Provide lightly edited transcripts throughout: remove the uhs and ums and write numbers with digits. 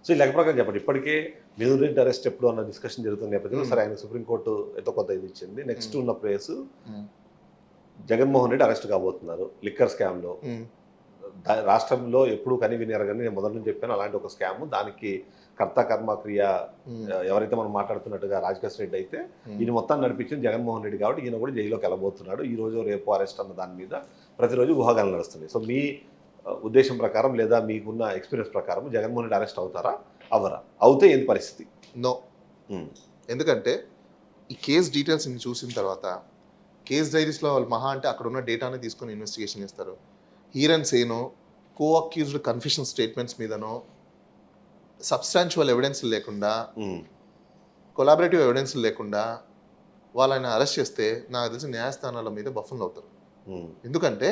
So ఈ లెక్క ప్రకారం చెప్పండి, ఇప్పటికే మిథున్ రెడ్డి అరెస్ట్ ఎప్పుడు అన్న డిస్కషన్ జరుగుతున్న నేపథ్యంలో సరే ఆయన సుప్రీంకోర్టు ఎంతో కొంత ఇది ఇచ్చింది. నెక్స్ట్ ఉన్న ప్లేస్ జగన్మోహన్ రెడ్డి అరెస్ట్ కాబోతున్నారు లిక్కర్ స్కామ్లో. రాష్ట్రంలో ఎప్పుడు కని వినిరగని నేను మొదటి నుంచి చెప్పాను, అలాంటి ఒక స్కామ్. దానికి కర్త కర్మ క్రియ ఎవరైతే మనం మాట్లాడుతున్నట్టుగా రాజకేష్ రెడ్డి అయితే ఈయన మొత్తం నడిపించింది జగన్మోహన్ రెడ్డి కాబట్టి ఈయన కూడా జైల్లోకి వెళ్ళబోతున్నాడు. ఈ రోజు రేపు అరెస్ట్ అన్న దాని మీద ప్రతిరోజు ఊహాగానాలు నడుస్తున్నాయి. సో మీ ఉద్దేశం ప్రకారం లేదా మీకున్న ఎక్స్పీరియన్స్ ప్రకారం జగన్మోహన్ రెడ్డి అరెస్ట్ అవుతారా, అవరా? అవుతే ఏంటి పరిస్థితి? నో. ఎందుకంటే ఈ కేస్ డీటెయిల్స్ ఇన్ని చూసిన తర్వాత కేస్ డైరీస్లో వాళ్ళు మహా అంటే అక్కడ ఉన్న డేటాని తీసుకొని ఇన్వెస్టిగేషన్ చేస్తారు. హీర్ అండ్ సేనో కో అక్యూజ్డ్ కన్ఫెషన్ స్టేట్మెంట్స్ మీదనో సబ్స్టాన్షువల్ ఎవిడెన్స్ లేకుండా కొలాబరేటివ్ ఎవిడెన్స్ లేకుండా వాళ్ళని అరెస్ట్ చేస్తే నాకు తెలిసి న్యాయస్థానాల మీద బఫన్లు అవుతారు. ఎందుకంటే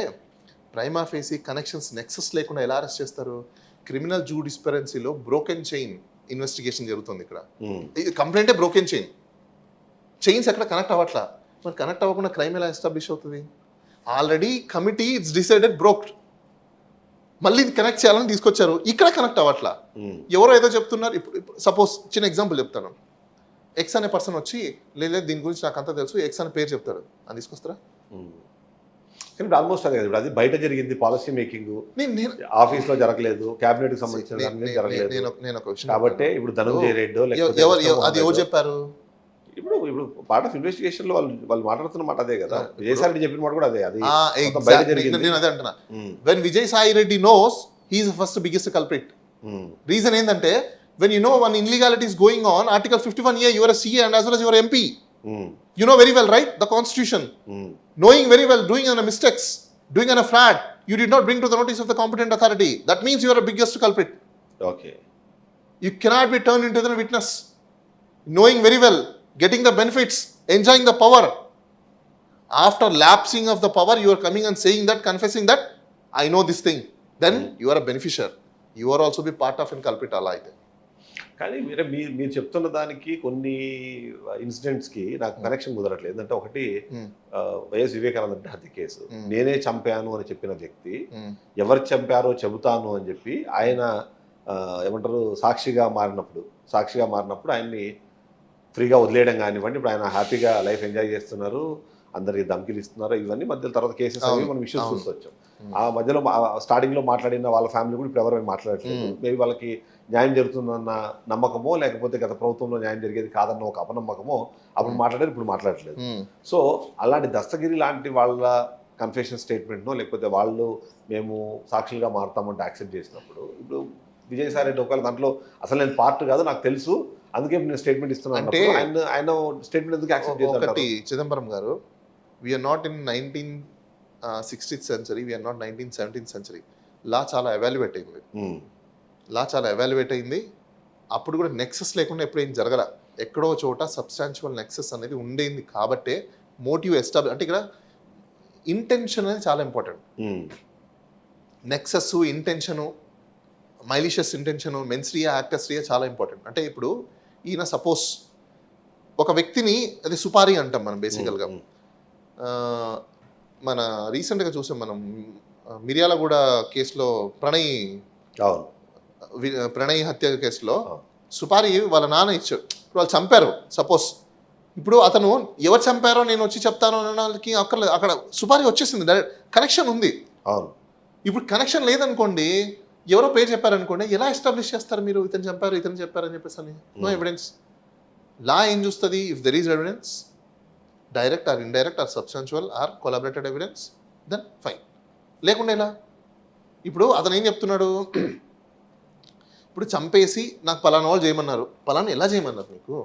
ప్రైమా ఫేసీ కనెక్షన్స్ నెక్సెస్ లేకుండా ఎలా అరెస్ట్ చేస్తారు? క్రిమినల్ జూడిస్పెరెన్సీలో బ్రోకెన్ చైన్ ఇన్వెస్టిగేషన్ జరుగుతుంది. ఇక్కడ ఇది కంప్లైంటే బ్రోకెన్ చైన్స్ ఎక్కడ కనెక్ట్ అవ్వట్లా. మరి కనెక్ట్ అవ్వకుండా క్రైమ్ ఎలా ఎస్టాబ్లిష్ అవుతుంది? ఆల్రెడీ కమిటీ ఇట్స్ డిసైడెడ్ బ్రోక్డ్, మళ్ళీ ఇది కనెక్ట్ చేయాలని తీసుకొచ్చారు, ఇక్కడ కనెక్ట్ అవ్వట్లా. ఎవరో ఏదో చెప్తున్నారు. ఇప్పుడు సపోజ్ చిన్న ఎగ్జాంపుల్ చెప్తాను. ఎక్స్ అనే పర్సన్ వచ్చి లేదు దీని గురించి నాకు అంతా తెలుసు, ఎక్స్ అనే పేరు చెప్తాడు, అని తీసుకొస్తారా? కానీ ఆల్మోస్ట్ అదే కదా, అది బయట జరిగింది పాలసీ మేకింగ్, ఆఫీస్ లో జరగలేదు, క్యాబినెట్ కి సంబంధించిన జరగలేదు కాబట్టి ఇప్పుడు ధనంజయ రెడ్డి అది ఎవరు చెప్పారు? ఇప్పుడు పార్ట్ ఆఫ్ ఇన్వెస్టిగేషన్ లో వాళ్ళు మాట్లాడుతున్న మాట అదే కదా. విజయసాయి రెడ్డి చెప్పిన మాట కూడా అదే. అది నేను అదే అంటున్నా. When Vijayasai Reddy knows he is first biggest culprit. Reason ఏంటంటే when you know one illegality is going on, Article 51A, you are a CA and as well as you are MP. You know very well, right? The Constitution. Knowing very well, doing on a mistakes, doing on a fraud, you did not bring to the notice of the competent authority. That means you are a biggest culprit. Okay. You cannot be turned into the witness. Knowing very well, getting the benefits, enjoying the power. After lapsing of the power, you are coming and saying that, confessing that, I know this thing. Then you are a beneficiary. You are also be part of a culprit alike. కానీ మీరు చెప్తున్న దానికి కొన్ని ఇన్సిడెంట్స్కి నాకు connection కుదరట్లేదు. అంటే ఒకటి YS Vivekananda Reddy హత్య కేసు, నేనే చంపాను అని చెప్పిన వ్యక్తి ఎవరు చంపారో చెబుతాను అని చెప్పి ఆయన ఏమంటారు సాక్షిగా మారినప్పుడు ఆయన్ని ఫ్రీగా వదిలేయడం కానివ్వండి, ఇప్పుడు ఆయన హ్యాపీగా లైఫ్ ఎంజాయ్ చేస్తున్నారు, అందరికి ధమ్కిలు ఇస్తున్నారు, ఇవన్నీ మధ్యలో తర్వాత కేసెస్ అవి మనం ఇష్యూస్ చూస్తూ వచ్చాం. ఆ మధ్యలో స్టార్టింగ్లో మాట్లాడిన వాళ్ళ ఫ్యామిలీ కూడా ఇప్పుడు ఎవరైనా మాట్లాడట్లేదు. మేబీ వాళ్ళకి న్యాయం జరుగుతుందన్న నమ్మకమో లేకపోతే గత ప్రభుత్వంలో న్యాయం జరిగేది కాదన్న ఒక అపనమ్మకమో అప్పుడు మాట్లాడారు, ఇప్పుడు మాట్లాడట్లేదు. సో అలాంటి దస్తగిరి లాంటి వాళ్ళ కన్ఫెషన్ స్టేట్మెంట్నో లేకపోతే వాళ్ళు మేము సాక్షులుగా మారుతామంటే యాక్సెప్ట్ చేసినప్పుడు ఇప్పుడు విజయసాయి రెడ్డి ఒకవేళ దాంట్లో అసలు నేను పార్ట్ కాదు నాకు తెలుసు అందుకే నేను స్టేట్మెంట్ ఇస్తున్నాను అంటే ఆయన స్టేట్మెంట్ ఎందుకు యాక్సెప్ట్ చేస్తారు? ఒకటి చిదంబరం గారు, we are not in 1960th century, we are not 1917th century. లా చాలా ఎవాల్యుయేట్ అయింది. అప్పుడు కూడా నెక్సెస్ లేకుండా ఎప్పుడు ఏం జరగల. ఎక్కడో చోట సబ్స్టాన్షియల్ నెక్సెస్ అనేది ఉండేది కాబట్టే మోటివ్ ఎస్టాబ్లిష్. అంటే ఇక్కడ ఇంటెన్షన్ అనేది చాలా ఇంపార్టెంట్. నెక్సెస్, ఇంటెన్షను, మైలిషియస్ ఇంటెన్షను, మెన్స్రియా, యాక్టస్రియా చాలా ఇంపార్టెంట్. అంటే ఇప్పుడు ఈయన సపోజ్ ఒక వ్యక్తిని, అది సుపారీ అంటాం మనం బేసికల్గా. మన రీసెంట్గా చూసాం మనం మిర్యాలగూడ కేసులో ప్రణయ్ హత్య కేసులో సుపారీ వాళ్ళ నాన్న ఇచ్చాడు. ఇప్పుడు వాళ్ళు చంపారు సపోజ్. ఇప్పుడు అతను ఎవరు చంపారో నేను వచ్చి చెప్తాను అనడానికి అక్కర్లేదు, అక్కడ సుపారీ వచ్చేసింది, డైరెక్ట్ కనెక్షన్ ఉంది. ఇప్పుడు కనెక్షన్ లేదనుకోండి, ఎవరో పేరు చెప్పారనుకోండి, ఎలా ఎస్టాబ్లిష్ చేస్తారు మీరు ఇతను చెప్పారని చెప్పేసి అని? No evidence. లా ఏం చూస్తుంది? If there is evidence, direct or indirect or substantial or collaborated evidence, then fine. లేకుండా ఎలా? ఇప్పుడు అతను ఏం చెప్తున్నాడు, ఇప్పుడు చంపేసి నాకు పలానా వాళ్ళు చేయమన్నారు, పలానా ఎలా చేయమన్నారు మీకు?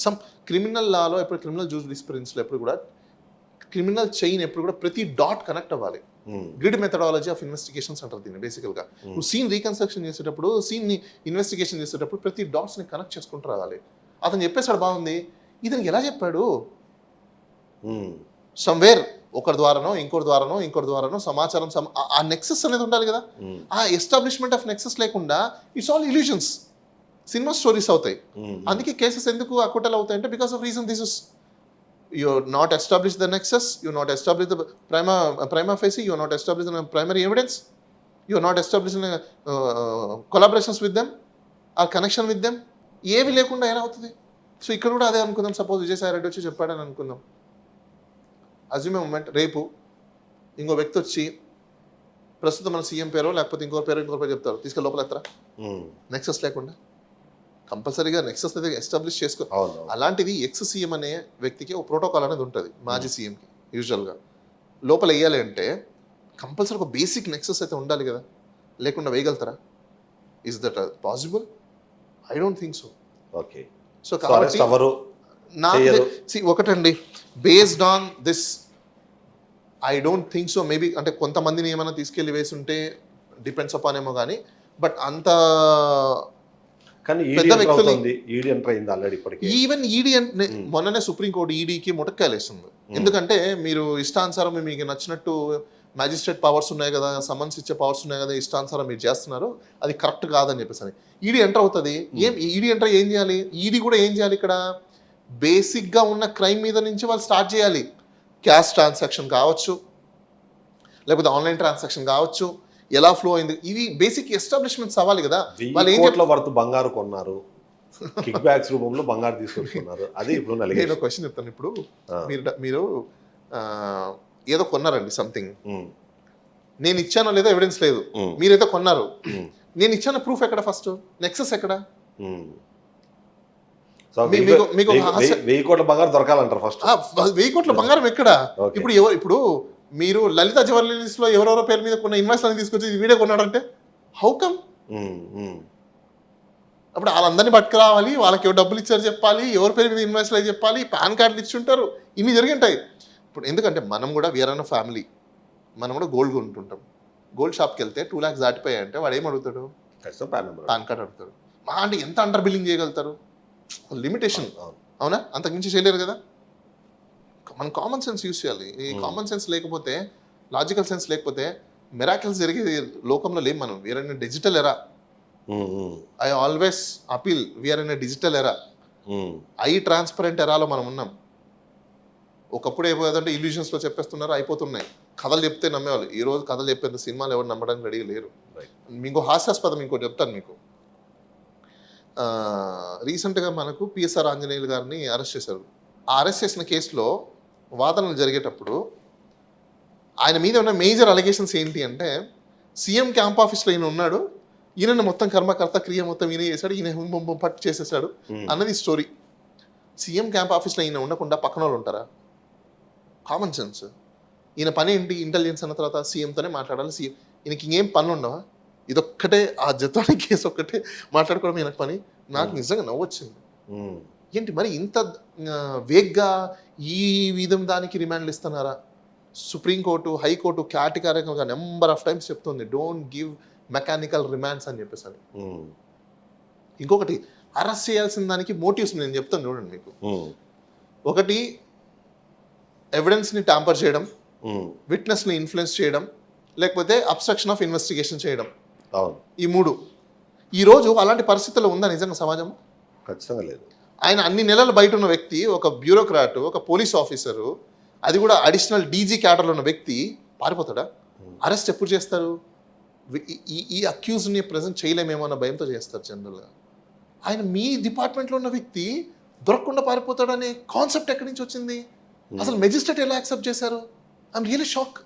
సమ్ క్రిమినల్ లాలో ఎప్పుడు క్రిమినల్ జూరిస్ప్రుడెన్స్లో ఎప్పుడు కూడా క్రిమినల్ చైన్ ఎప్పుడు కూడా ప్రతి డాట్ కనెక్ట్ అవ్వాలి. గ్రిడ్ మెథడాలజీ ఆఫ్ ఇన్వెస్టిగేషన్స్ అంటారు దీన్ని బేసికల్గా. నువ్వు సీన్ రీకన్స్ట్రక్షన్ చేసేటప్పుడు, సీన్ని ఇన్వెస్టిగేషన్ చేసేటప్పుడు ప్రతి డాట్స్ని కనెక్ట్ చేసుకుంటూ రావాలి. అతను చెప్పేసాడు బాగుంది, ఇతనికి ఎలా చెప్పాడు? సమ్వేర్ ఒకరి ద్వారానో ఇంకోటి ద్వారానో సమాచారం ఆ నెక్సెస్ అనేది ఉండాలి కదా. ఆ ఎస్టాబ్లిష్మెంట్ ఆఫ్ నెక్సెస్ లేకుండా it's all illusions, cinema stories అవుతాయి. అందుకే కేసెస్ ఎందుకు అక్విటల్ అవుతాయంటే because of reason this is you not establish the nexus, you not establish the prima facie, you not establish the primary evidence, you are not establishing collaborations with them, ఆ connection with them ఏవి లేకుండా ఎలా అవుతుంది? So ఇక్కడ కూడా అదే అనుకుందాం. Suppose Vijayasai Reddy వచ్చి చెప్పాడని అనుకుందాం. అజ్యూమ్ మూమెంట్, రేపు ఇంకో వ్యక్తి వచ్చి ప్రస్తుతం మన సీఎం పేరో లేకపోతే ఇంకో పేరు చెప్తారు, తీసుకెళ్ళి లోపల ఎత్తరా? నెక్సెస్ లేకుండా కంపల్సరీగా నెక్సెస్ అయితే ఎస్టాబ్లిష్ చేసుకో. అలాంటిది ఎక్స్ సీఎం అనే వ్యక్తికి ఒక ప్రోటోకాల్ అనేది ఉంటుంది మాజీ సీఎంకి యూజువల్గా. లోపల వేయాలి అంటే కంపల్సరీ ఒక బేసిక్ నెక్సెస్ అయితే ఉండాలి కదా, లేకుండా వేయగలుగుతారా? Is that possible? I don't think so. Okay. So కాబట్టి ఒకటండి, based on this I don't think so. Maybe అంటే కొంతమందిని ఏమైనా తీసుకెళ్ళి వేసి ఉంటే డిపెండ్స్ అపాన్ ఏమో కానీ, బట్ అంత కానీ ఈడీ ఎంటర్ అయింది ఆల్రెడీ ఇప్పటికే. ఈవెన్ ఈడీ అంటే మొన్ననే సుప్రీంకోర్టు ఈడీకి ముటక్కాయలు వేస్తుంది. ఎందుకంటే మీరు ఇష్టానుసారం మీకు నచ్చినట్టు మ్యాజిస్ట్రేట్ పవర్స్ ఉన్నాయి కదా, సమన్స్ ఇచ్చే పవర్స్ ఉన్నాయి కదా, ఇష్టానుసారం మీరు చేస్తున్నారు, అది కరెక్ట్ కాదని చెప్పేసి ఈడీ ఎంటర్ అవుతుంది. ఈడీ ఎంటర్ ఏం చేయాలి? ఈడీ కూడా ఏం చేయాలి? ఇక్కడ బేసిక్గా ఉన్న క్రైమ్ మీద నుంచి వాళ్ళు స్టార్ట్ చేయాలి. క్యాష్ ట్రాన్సాక్షన్ కావచ్చు, లేకపోతే ఆన్లైన్ ట్రాన్సాక్షన్ కావచ్చు, ఎలా ఫ్లో అయింది, ఇవి బేసిక్ ఎస్టాబ్లిష్మెంట్స్ అవ్వాలి కదా. వాళ్ళు ఏం కోట్ల వర్త్ బంగారు కొన్నారు, కిక్ బ్యాక్స్ రూపంలో బంగారు తీసుకొచ్చుకున్నారు. అది ఇప్పుడు నేను క్వశ్చన్ చెప్తాను. ఇప్పుడు మీరు ఏదో కొన్నారండి సంథింగ్, నేను ఇచ్చానో లేదో ఎవిడెన్స్ లేదు, మీరైతే కొన్నారు, నేను ఇచ్చాను ప్రూఫ్ ఎక్కడ? ఫస్ట్ నెక్సెస్ ఎక్కడ? 1000 కోట్ల బంగారం దొరకాలంటారు ఫస్ట్. 1000 కోట్ల బంగారం ఎక్కడ? ఇప్పుడు మీరు లలిత జ్యువెలరీస్ లో ఎవరెవరో పేరు మీద కొన్న ఇన్వాయిస్ అని తీసుకొచ్చి వీడియో కొన్నాడంటే హౌ కమ్? అప్పుడు వాళ్ళందరినీ పట్టుకురావాలి, వాళ్ళకి ఎవరు డబ్బులు ఇచ్చారు చెప్పాలి, ఎవరి పేరు మీద ఇన్వాయిస్లు అయి చెప్పాలి, పాన్ కార్డులు ఇచ్చి ఉంటారు, ఇన్ని జరిగింటాయి. ఇప్పుడు ఎందుకంటే మనం కూడా వీఆర్ అన్న ఫ్యామిలీ, మనం కూడా గోల్డ్ కొంటుంటాం. గోల్డ్ షాప్కి వెళ్తే 2 lakhs దాటిపోయాయి అంటే వాడు ఏం అడుగుతాడు? పాన్ కార్డ్ అడుగుతాడు. మా అంటే ఎంత అండర్ బిల్లింగ్ చేయగలుగుతారు? లిమిటేషన్, అవునా? అంతకుమించి చేయలేరు కదా. మనం కామన్ సెన్స్ యూస్ చేయాలి. ఈ కామన్ సెన్స్ లేకపోతే, లాజికల్ సెన్స్ లేకపోతే మిరాకిల్స్ జరిగేది లోకంలో లేం. మనం we are in digital era. I always appeal, we are in digital era. Transparent ఎరాలో మనం ఉన్నాం. ఒకప్పుడు అయిపోతుందంటే ఇల్యూషన్స్లో చెప్పేస్తున్నారు, అయిపోతున్నాయి. కథలు చెప్తే నమ్మేవాళ్ళు. ఈ రోజు కథలు చెప్పేంత సినిమాలు ఎవరు నమ్మడానికి రెడీ లేరు. మీకు హాస్యాస్పదం ఇంకోటి చెప్తాను మీకు. రీసెంట్గా మనకు పిఎస్ఆర్ ఆంజనేయులు గారిని అరెస్ట్ చేశారు. ఆ అరెస్ట్ చేసిన కేసులో వాదనలు జరిగేటప్పుడు ఆయన మీద ఉన్న మేజర్ అలిగేషన్స్ ఏంటి అంటే, సీఎం క్యాంప్ ఆఫీస్లో ఈయన ఉన్నాడు, ఈయన మొత్తం కర్మకర్త క్రియ మొత్తం ఈయన చేశాడు, ఈయన పట్టు చేసేసాడు అన్నది స్టోరీ. సీఎం క్యాంప్ ఆఫీస్లో ఈయన ఉండకుండా పక్కన వాళ్ళు ఉంటారా? Common sense. ఈయన పని ఏంటి? ఇంటెలిజెన్స్ అన్న తర్వాత సీఎంతోనే మాట్లాడాలి. సీఎం ఈయనకి ఇంకేం పనులు ఉండవా? ఇదొక్కటే, ఆ జతాని కేసు ఒక్కటే మాట్లాడుకోవడం ఈయనకు పని. నాకు నిజంగా నవ్వొచ్చింది. ఏంటి మరి ఇంత వేగ్గా ఈ విధం దానికి రిమాండ్లు ఇస్తున్నారా? సుప్రీంకోర్టు, హైకోర్టు కేటగిరికల్గా నెంబర్ ఆఫ్ టైమ్స్ చెప్తుంది, డోంట్ గివ్ మెకానికల్ రిమాండ్స్ అని చెప్పేసి. ఇంకొకటి, అరెస్ట్ చేయాల్సిన దానికి మోటివ్స్ నేను చెప్తాను చూడండి మీకు. ఒకటి, ఎవిడెన్స్ని ట్యాంపర్ చేయడం, విట్నెస్ని ఇన్ఫ్లుయెన్స్ చేయడం, లేకపోతే అబ్స్ట్రక్షన్ ఆఫ్ ఇన్వెస్టిగేషన్ చేయడం. ఈ 3. ఈరోజు అలాంటి పరిస్థితుల్లో ఉందా నిజంగా సమాజం? ఖచ్చితంగా లేదు. ఆయన అన్ని నెలలు బయట ఉన్న వ్యక్తి, ఒక బ్యూరోక్రాట్, ఒక పోలీస్ ఆఫీసరు, అది కూడా అడిషనల్ డీజీ క్యాడర్లో ఉన్న వ్యక్తి పారిపోతాడా? అరెస్ట్ ఎప్పుడు చేస్తారు? ఈ అక్యూజ్ని ప్రజెంట్ చేయలేమేమో అన్న భయంతో చేస్తారు జనరల్గా. ఆయన మీ డిపార్ట్మెంట్లో ఉన్న వ్యక్తి దొరకకుండా పారిపోతాడనే కాన్సెప్ట్ ఎక్కడి నుంచి వచ్చింది? అసలు మెజిస్ట్రేట్ ఎలా యాక్సెప్ట్ చేశారు? I'm really shock.